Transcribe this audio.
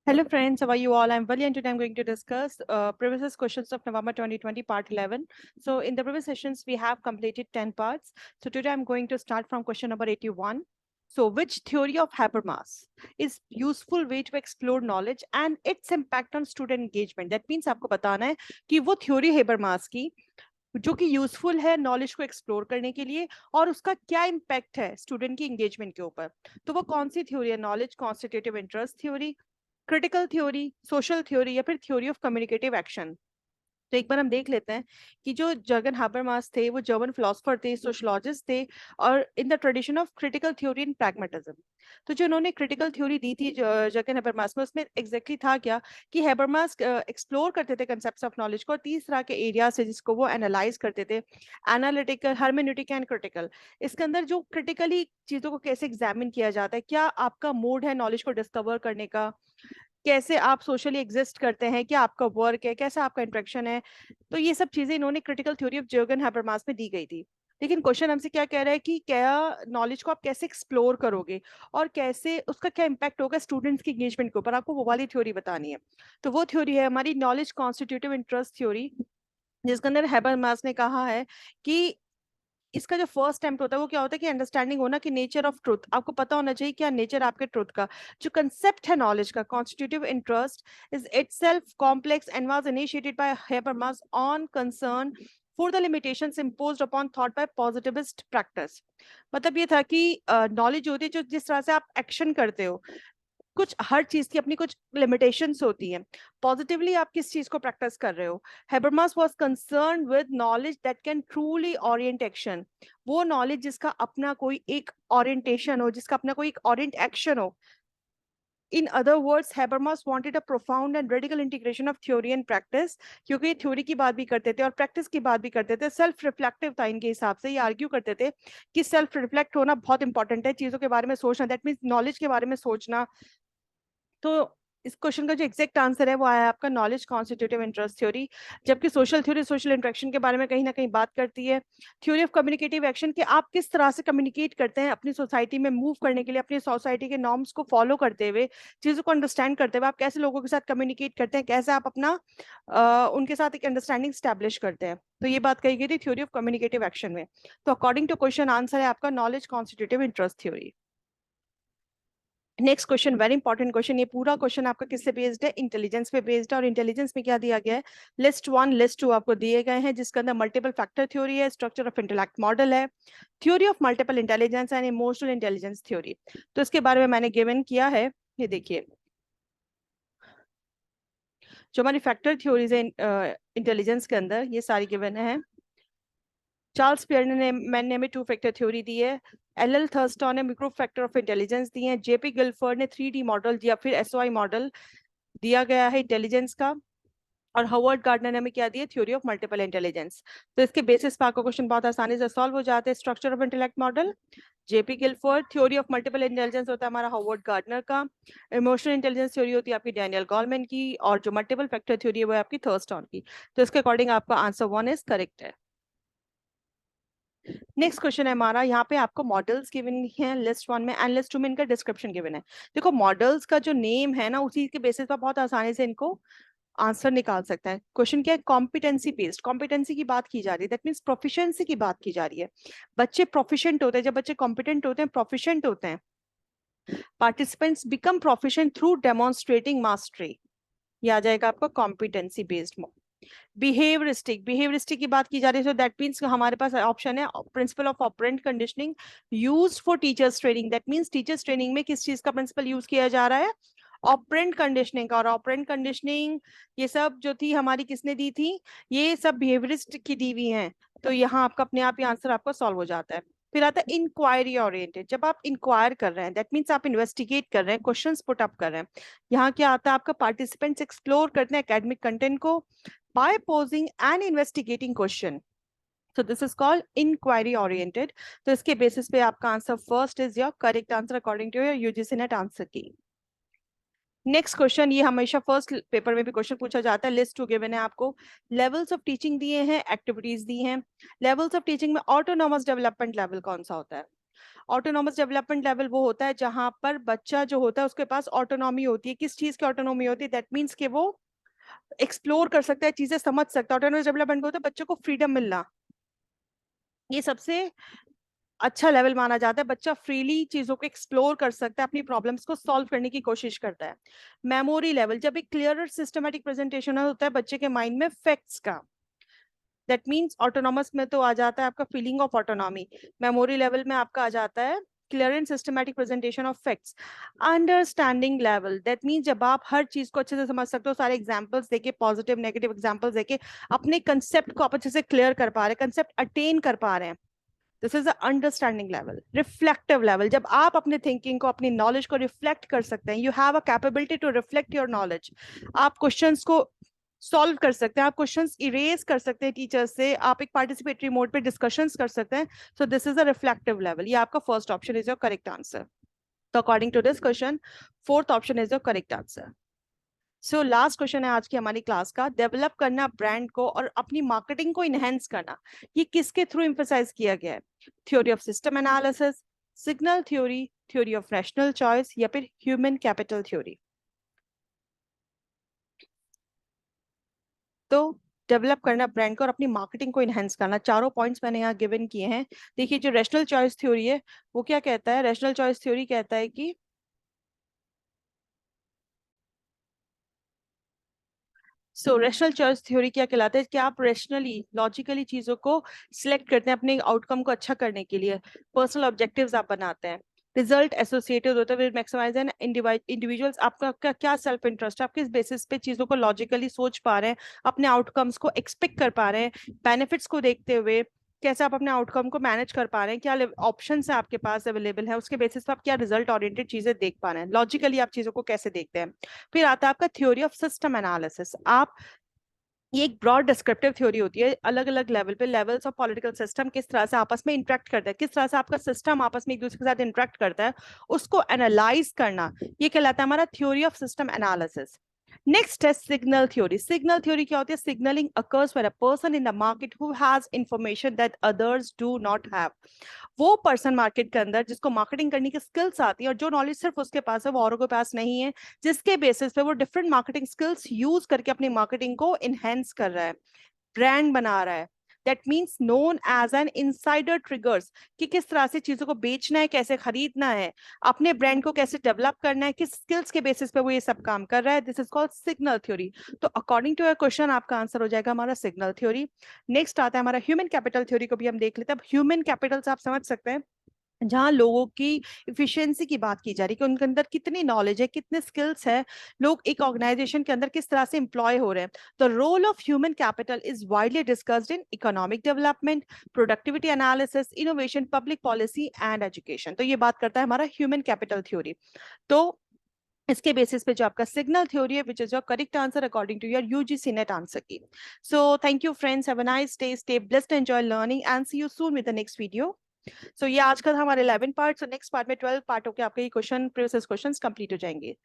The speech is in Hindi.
Hello friends, how are you all? I'm Vali and today I'm going to discuss previous questions of November 2020 part 11. So in the previous sessions, we have completed 10 parts. So today I'm going to start from question number 81. So which theory of Habermas is useful way to explore knowledge and its impact on student engagement? That means आपको बताना है कि वो theory Habermas की जो कि यूजफुल है नॉलेज को एक्सप्लोर करने के लिए और उसका क्या इम्पैक्ट है स्टूडेंट की एंगेजमेंट के ऊपर। तो वो कौन सी थ्योरी है? Knowledge constitutive interest theory, critical theory, social theory या फिर थ्योरी ऑफ कम्युनिकेटिव एक्शन। तो एक बार हम देख लेते हैं कि जो जर्गन हाबरमास थे वो जर्मन फिलोसफर थे, सोशलॉजिस्ट थे और in the tradition of critical theory and pragmatism. तो जो उन्होंने क्रिटिकल थ्योरी दी थी जर्गन हाबरमास में, उसमें एग्जैक्टली था क्या कि हाबरमास एक्सप्लोर करते थे कंसेप्ट्स ऑफ नॉलेज को और 30 तरह के एरिया से जिसको वो एनालाइज करते थे, एनालिटिकल, हर्मेन्यूटिक एंड क्रिटिकल। इसके अंदर जो क्रिटिकली चीजों को कैसे एग्जामिन किया जाता है, क्या आपका मूड है नॉलेज को डिस्कवर करने का, कैसे आप सोशली एग्जिस्ट करते हैं, क्या आपका वर्क है, कैसा आपका इंटरेक्शन है। तो ये सब चीजें इन्होंने क्रिटिकल थ्योरी ऑफ जर्गन हाबरमास में दी गई थी। लेकिन क्वेश्चन हमसे क्या कह रहा है कि क्या नॉलेज को आप कैसे एक्सप्लोर करोगे और कैसे उसका क्या इम्पैक्ट होगा स्टूडेंट्स की एंगेजमेंट के ऊपर, आपको वो वाली थ्योरी बतानी है। तो वो थ्योरी है हमारी नॉलेज कॉन्स्टिट्यूटिव इंटरेस्ट थ्योरी, जिसके अंदर हैबरमास ने कहा है कि इसका जो फर्स्ट अटेम्प्ट होता है वो क्या होता है कि अंडरस्टैंडिंग होना कि नेचर ऑफ ट्रुथ, आपको पता होना चाहिए क्या नेचर आपके ट्रुथ का। जो कंसेप्ट है नॉलेज का, constitutive interest is itself complex and was initiated by Habermas on concern for the limitations imposed upon thought bye positivist practice. मतलब ये था कि नॉलेज होती है जो जिस तरह से आप एक्शन करते हो, कुछ हर चीज की अपनी कुछ लिमिटेशंस होती हैं। पॉजिटिवली आप किस चीज को प्रैक्टिस कर रहे हो। Habermas was concern with knowledge that can truly Orient action, वो नॉलेज जिसका अपना कोई एक ओरिएंटेशन हो, जिसका अपना कोई एक ओरिएंट एक्शन हो। In other words, Habermas wanted a profound and radical integration of theory and practice, क्योंकि ये थ्योरी की बात भी करते थे और प्रैक्टिस की बात भी करते थे। सेल्फ रिफ्लेक्टिव था इनके हिसाब से, ये आर्ग्यू करते थे कि सेल्फ रिफ्लेक्ट होना बहुत इंपॉर्टेंट है, चीजों के बारे में सोचना, दैट मीन्स नॉलेज के बारे में सोचना। तो इस क्वेश्चन का जो एग्जैक्ट आंसर है वो आया आपका नॉलेज कॉन्स्टिट्यूटिव इंटरेस्ट थ्योरी। जबकि सोशल थ्योरी सोशल इंटरेक्शन के बारे में कहीं ना कहीं बात करती है। थ्योरी ऑफ कम्युनिकेटिव एक्शन कि आप किस तरह से कम्युनिकेट करते हैं अपनी सोसाइटी में मूव करने के लिए, अपनी सोसाइटी के नॉर्म्स को फॉलो करते हुए, चीज़ों को अंडरस्टैंड करते हुए आप कैसे लोगों के साथ कम्युनिकेट करते हैं, कैसे आप अपना उनके साथ एक अंडरस्टैंडिंग स्टैब्लिश करते हैं। तो ये बात कही गई थी थ्योरी ऑफ कम्युनिकेटिव एक्शन में। तो अकॉर्डिंग टू क्वेश्चन आंसर है आपका knowledge constitutive interest theory. Next question, very important question. ये पूरा क्वेश्चन आपका किससे बेस्ड है? इंटेलिजेंस पे बेस्ड है। और इंटेलिजेंस में क्या दिया गया है? लिस्ट 1 लिस्ट 2 आपको दिए गए हैं, जिसके अंदर मल्टीपल फैक्टर थ्योरी है, स्ट्रक्चर ऑफ इंटेलेक्ट मॉडल है, theory of multiple intelligence and emotional intelligence theory. तो इसके बारे में मैंने गिवन किया है, ये देखिए। जो हमारी फैक्टर थ्योरीज है इंटेलिजेंस के अंदर, ये सारी गिवन है। चार्ल्स पियरने ने मैन ने हमें 2 फैक्टर थ्योरी दी है। एल थर्स्टन ने माइक्रो फैक्टर ऑफ इंटेलिजेंस दी है। जेपी गिलफर्ड ने 3D मॉडल या फिर एसओआई मॉडल दिया गया है इंटेलिजेंस का। और हार्वर्ड गार्डनर ने हमें क्या दिया? Theory of multiple intelligence. तो इसके बेसिस पर आपका क्वेश्चन बहुत आसानी से सॉल्व हो जाते हैं। Structure of intellect model JP Guilford, theory of multiple intelligence होता है हमारा हार्वर्ड गार्डनर का, इमोशनल इंटेलिजेंस थ्योरी होती है आपकी डैनियल गॉलमैन की, और जो मल्टीपल फैक्टर थ्योरी है वो है आपकी थर्स्टन की। तो इसके अकॉर्डिंग आपका आंसर 1 इज करेक्ट है। नेक्स्ट क्वेश्चन है हमारा, यहाँ पे आपको मॉडल्स गिवन है लिस्ट 1 में एंड लिस्ट 2 में इनका डिस्क्रिप्शन गिवन है। देखो मॉडल्स का जो नेम है ना, उसी के बेसिस पर बहुत आसानी से इनको आंसर निकाल सकता है। क्वेश्चन क्या है? कॉम्पिटेंसी बेस्ड, कॉम्पिटेंसी की बात की जा रही है, दैट मीन्स प्रोफिशिएंसी की बात की जा रही है। बच्चे प्रोफिशिएंट होते हैं, जब बच्चे कॉम्पिटेंट होते हैं, प्रोफिशिएंट होते हैं, participants become proficient through demonstrating mastery. ये आ जाएगा आपका कॉम्पिटेंसी बेस्ड। बिहेवियरिस्टिक, बिहेवियरिस्टिक की बात की जा रही है, दैट मीन्स हमारे पास ऑप्शन है principle of operant conditioning used for teachers training. That means teachers training में किस चीज का प्रिंसिपल यूज किया जा रहा है? ऑपरेंट कंडीशनिंग का। और ऑपरेंट कंडीशनिंग ये सब जो थी हमारी किसने दी थी? ये सब बिहेवियरिस्ट की दी हुई हैं। तो यहाँ आपका अपने आप ही आंसर आपका सॉल्व हो जाता है। फिर आता है इंक्वायरी ओरिएंटेड, जब आप इंक्वायर कर रहे हैं, दैट मीन्स आप इन्वेस्टिगेट कर रहे हैं, क्वेश्चंस पुट अप कर रहे हैं। यहाँ क्या आता है आपका? पार्टिसिपेंट्स एक्सप्लोर करते हैं एकेडमिक कंटेंट को by posing an investigating question. So this is called inquiry oriented. तो इसके बेसिस पे आपका answer first is your correct answer according to your UGC NET answer की। नेक्स्ट क्वेश्चन, ये हमेशा फर्स्ट पेपर में भी क्वेश्चन पूछा जाता है। लिस्ट 2 गिवन है आपको, लेवल्स ऑफ टीचिंग दिए हैं, एक्टिविटीज दी हैं। लेवल्स ऑफ टीचिंग में ऑटोनॉमस डेवलपमेंट लेवल कौन सा होता है? ऑटोनॉमस डेवलपमेंट लेवल वो होता है जहां पर बच्चा जो होता है उसके पास ऑटोनॉमी होती है। किस चीज की ऑटोनॉमी होती है? दैट मीन्स कि वो एक्सप्लोर कर सकता है, चीजें समझ सकता है। ऑटोनॉमस डेवलपमेंट को होता है बच्चों को फ्रीडम मिलना, ये सबसे अच्छा लेवल माना जाता है। बच्चा फ्रीली चीजों को एक्सप्लोर कर सकता है, अपनी प्रॉब्लम्स को सॉल्व करने की कोशिश करता है। मेमोरी लेवल, जब एक क्लियर सिस्टमेटिक प्रेजेंटेशन होता है बच्चे के माइंड में फैक्ट्स का, दैट मीन्स ऑटोनॉमस में तो आ जाता है आपका feeling of autonomy. Memory level में आपका आ जाता है clear and systematic presentation of facts. Understanding level, that means जब आप हर चीज को अच्छे से समझ सकते हो, सारे एग्जांपल्स देके, पॉजिटिव नेगेटिव एग्जांपल्स देके अपने कंसेप्ट को आप अच्छे से क्लियर कर पा रहे हैं, कंसेप्ट अटेन कर पा रहे हैं। This is the understanding level. Reflective level, जब आप अपने थिंकिंग को, अपनी नॉलेज को रिफ्लेक्ट कर सकते हैं, you have a capability to reflect your knowledge. आप क्वेश्चंस को सॉल्व कर सकते हैं, आप क्वेश्चंस इरेज कर सकते हैं टीचर से, आप एक पार्टिसिपेटरी मोड पे डिस्कशंस कर सकते हैं। So this is a reflective level. ये आपका first option is your correct answer. तो according to this question fourth option is your correct answer. So last question है आज की हमारी क्लास का, डेवलप करना ब्रांड को और अपनी मार्केटिंग को इनहेंस करना, ये किसके थ्रू एम्फसाइज किया गया है? Theory of system analysis, signal theory, theory of rational choice, या फिर ह्यूमन कैपिटल थ्योरी? तो डेवलप करना ब्रांड को और अपनी मार्केटिंग को इनहेंस करना, चारों पॉइंट्स मैंने यहाँ गिवन किए हैं। देखिए जो रैशनल चॉइस थ्योरी है वो क्या कहता है? रैशनल चॉइस थ्योरी कहता है कि रैशनल चॉइस थ्योरी क्या कहलाता है कि आप रैशनली, लॉजिकली चीजों को सिलेक्ट करते हैं अपने आउटकम को अच्छा करने के लिए। पर्सनल ऑब्जेक्टिव्स आप बनाते हैं। रिजल्ट एसोसिएटेड होता है विद मैक्सिमाइज एंड इंडिविजुअल्स। आपका क्या सेल्फ इंटरेस्ट है, आप किस बेसिस पे चीजों को लॉजिकली सोच पा रहे हैं, अपने आउटकम्स को एक्सपेक्ट कर पा रहे हैं, बेनिफिट्स को देखते हुए कैसे आप अपने आउटकम को मैनेज कर पा रहे हैं, क्या ऑप्शन है आपके पास अवेलेबल है, उसके बेसिस पे आप क्या रिजल्ट ओरिएंटेड चीजें देख पा रहे हैं, लॉजिकली आप चीजों को कैसे देखते हैं। फिर आता है आपका थ्योरी ऑफ सिस्टम एनालिसिस। आप, ये एक ब्रॉड डिस्क्रिप्टिव थ्योरी होती है, अलग अलग लेवल पे लेवल्स ऑफ पॉलिटिकल सिस्टम किस तरह से आपस में इंटरेक्ट करता है, किस तरह से आपका सिस्टम आपस में एक दूसरे के साथ इंटरेक्ट करता है, उसको एनालाइज करना, ये कहलाता है हमारा theory of system analysis. Next है सिग्नल थ्योरी। सिग्नल थ्योरी क्या होती है? Signalling occurs when a person in the market who has information that others do not have. वो पर्सन मार्केट के अंदर जिसको मार्केटिंग करने की स्किल्स आती है और जो नॉलेज सिर्फ उसके पास है वो औरों के पास नहीं है, जिसके बेसिस पे वो डिफरेंट मार्केटिंग स्किल्स यूज करके अपनी मार्केटिंग को इनहेंस कर रहा है, ब्रांड बना रहा है। That means known as an insider triggers, कि किस तरह से चीजों को बेचना है, कैसे खरीदना है, अपने ब्रांड को कैसे डेवलप करना है, किस स्किल्स के बेसिस पे वो ये सब काम कर रहा है। This is called signal theory. तो अकॉर्डिंग टू योर क्वेश्चन आपका आंसर हो जाएगा हमारा सिग्नल थ्योरी। नेक्स्ट आता है हमारा ह्यूमन कैपिटल थ्योरी, को भी हम देख लेते हैं। अब ह्यूमन कैपिटल से आप समझ सकते हैं जहाँ लोगों की इफिशियंसी की बात की जा रही है कि उनके अंदर कितनी नॉलेज है, कितने स्किल्स है, लोग एक ऑर्गेनाइजेशन के अंदर किस तरह से एम्प्लॉय हो रहे हैं। The role of human capital is widely discussed in economic development, productivity analysis, innovation, public policy and education. तो ये बात करता है हमारा ह्यूमन कैपिटल थ्योरी। तो इसके बेसिस पे जो आपका सिग्नल थ्योरी है, which is your correct answer according to your UGC NET answer key. So thank you friends, have a nice day, stay blessed, enjoy learning and see you soon with the next video. So ये आज का था हमारे 11 पार्ट। सो नेक्स्ट पार्ट में 12 पार्ट होकर आपके ये क्वेश्चन, प्रीवियस क्वेश्चंस कंप्लीट हो जाएंगे।